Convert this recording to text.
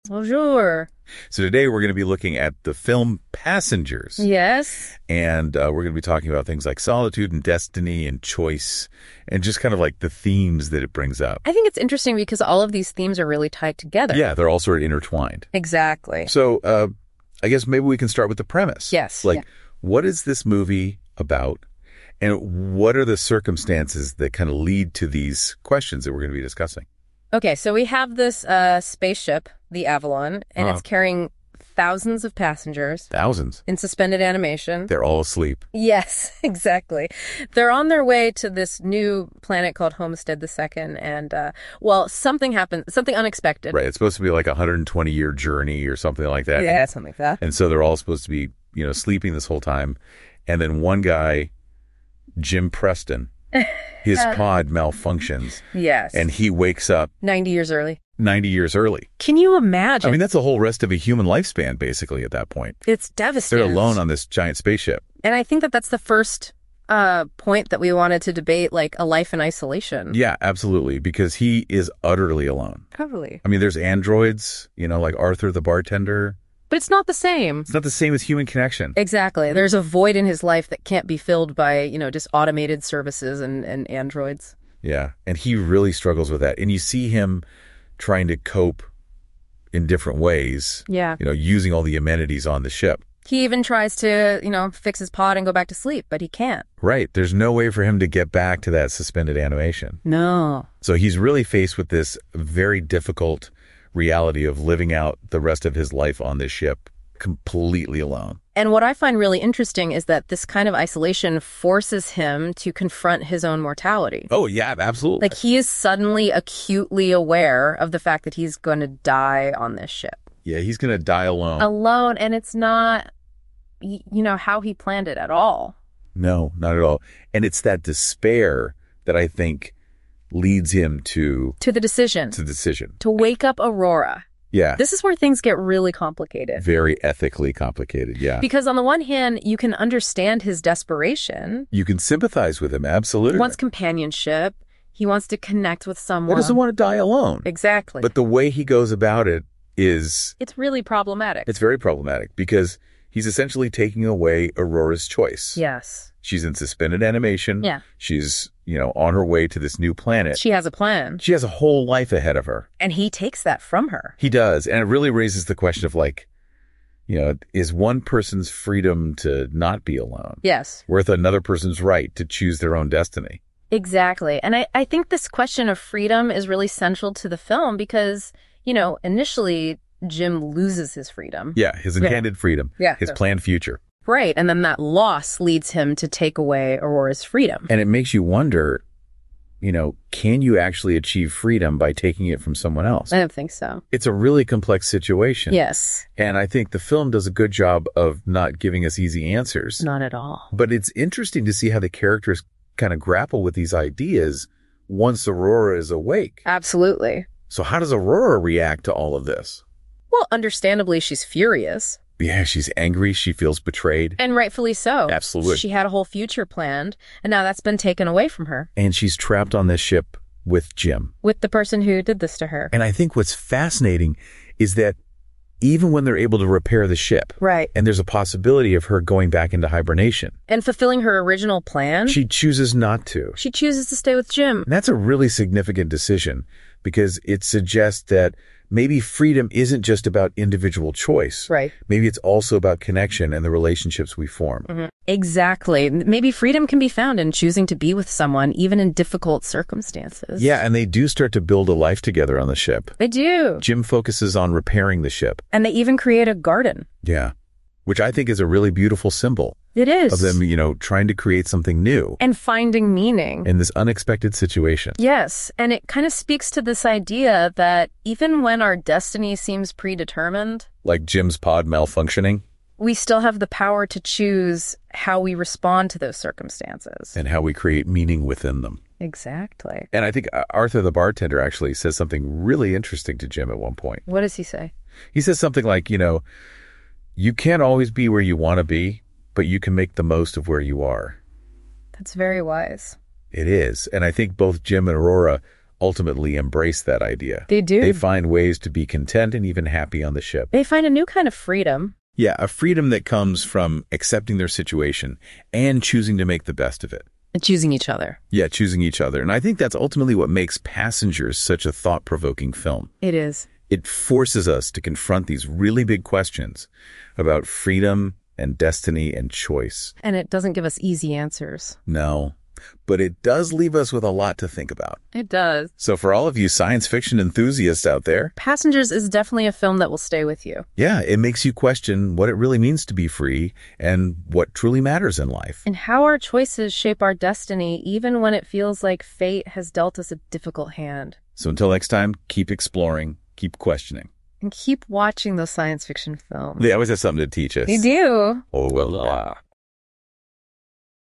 Bonjour. So today we're going to be looking at the film Passengers. Yes. And we're going to be talking about things like solitude and destiny and choice and just kind of like the themes that it brings up. I think it's interesting because all of these themes are really tied together. Yeah, they're all sort of intertwined. Exactly. So I guess maybe we can start with the premise. Yes. What is this movie about? And what are the circumstances that kind of lead to these questions that we're going to be discussing? Okay, so we have this spaceship, the Avalon, and it's carrying thousands of passengers. Thousands. In suspended animation. They're all asleep. Yes, exactly. They're on their way to this new planet called Homestead II, and, something happened, something unexpected. Right, it's supposed to be like a 120-year journey or something like that. Yeah, something like that. And so they're all supposed to be, sleeping this whole time. And then one guy, Jim Preston, his pod malfunctions. Yes. And he wakes up 90 years early. 90 years early. Can you imagine? I mean, that's the whole rest of a human lifespan, basically, at that point. It's devastating. They're alone on this giant spaceship. And I think that that's the first point that we wanted to debate, like a life in isolation. Yeah, absolutely, because he is utterly alone. Totally. I mean, there's androids, like Arthur the bartender. But it's not the same. It's not the same as human connection. Exactly. There's a void in his life that can't be filled by, just automated services and androids. Yeah. And he really struggles with that. And you see him trying to cope in different ways. Yeah. Using all the amenities on the ship. He even tries to, fix his pod and go back to sleep, but he can't. Right. There's no way for him to get back to that suspended animation. No. So he's really faced with this very difficult reality of living out the rest of his life on this ship completely alone. And what I find really interesting is that this kind of isolation forces him to confront his own mortality. Oh, yeah, absolutely. Like he is suddenly acutely aware of the fact that he's going to die on this ship. Yeah, he's going to die alone. Alone, and it's not, how he planned it at all. No, not at all. And it's that despair that I think leads him to the decision. To wake up Aurora. Yeah. This is where things get really complicated. Very ethically complicated, yeah. Because on the one hand, you can understand his desperation. You can sympathize with him, absolutely. He wants companionship. He wants to connect with someone. He doesn't want to die alone. Exactly. But the way he goes about it is... It's really problematic. It's very problematic because he's essentially taking away Aurora's choice. Yes. She's in suspended animation. Yeah. She's, on her way to this new planet. She has a plan. She has a whole life ahead of her. And he takes that from her. He does. And it really raises the question of is one person's freedom to not be alone worth another person's right to choose their own destiny? Exactly. And I think this question of freedom is really central to the film because, initially Jim loses his freedom. Yeah, his intended freedom. Yeah. His planned future. Right. And then that loss leads him to take away Aurora's freedom. And it makes you wonder, can you actually achieve freedom by taking it from someone else? I don't think so. It's a really complex situation. Yes. And I think the film does a good job of not giving us easy answers. Not at all. But it's interesting to see how the characters kind of grapple with these ideas once Aurora is awake. Absolutely. So how does Aurora react to all of this? Well, understandably, she's furious. Yeah, she's angry. She feels betrayed. And rightfully so. Absolutely. She had a whole future planned, and now that's been taken away from her. And she's trapped on this ship with Jim. With the person who did this to her. And I think what's fascinating is that even when they're able to repair the ship, right, and there's a possibility of her going back into hibernation and fulfilling her original plan, she chooses not to. She chooses to stay with Jim. And that's a really significant decision because it suggests that maybe freedom isn't just about individual choice. Right. Maybe it's also about connection and the relationships we form. Mm-hmm. Exactly. Maybe freedom can be found in choosing to be with someone, even in difficult circumstances. Yeah, and they do start to build a life together on the ship. They do. Jim focuses on repairing the ship. And they even create a garden. Yeah, which I think is a really beautiful symbol. It is. Of them, trying to create something new. And finding meaning. In this unexpected situation. Yes. And it kind of speaks to this idea that even when our destiny seems predetermined, like Jim's pod malfunctioning, we still have the power to choose how we respond to those circumstances. And how we create meaning within them. Exactly. And I think Arthur the bartender actually says something really interesting to Jim at one point. What does he say? He says something like, you can't always be where you want to be, but you can make the most of where you are. That's very wise. It is. And I think both Jim and Aurora ultimately embrace that idea. They do. They find ways to be content and even happy on the ship. They find a new kind of freedom. Yeah, a freedom that comes from accepting their situation and choosing to make the best of it. And choosing each other. Yeah, choosing each other. And I think that's ultimately what makes Passengers such a thought-provoking film. It is. It forces us to confront these really big questions about freedom and destiny and choice. And it doesn't give us easy answers. No, but it does leave us with a lot to think about. It does. So for all of you science fiction enthusiasts out there, Passengers is definitely a film that will stay with you. Yeah, it makes you question what it really means to be free and what truly matters in life. And how our choices shape our destiny, even when it feels like fate has dealt us a difficult hand. So until next time, keep exploring, keep questioning. And keep watching those science fiction films. They always have something to teach us. They do. Oh, well.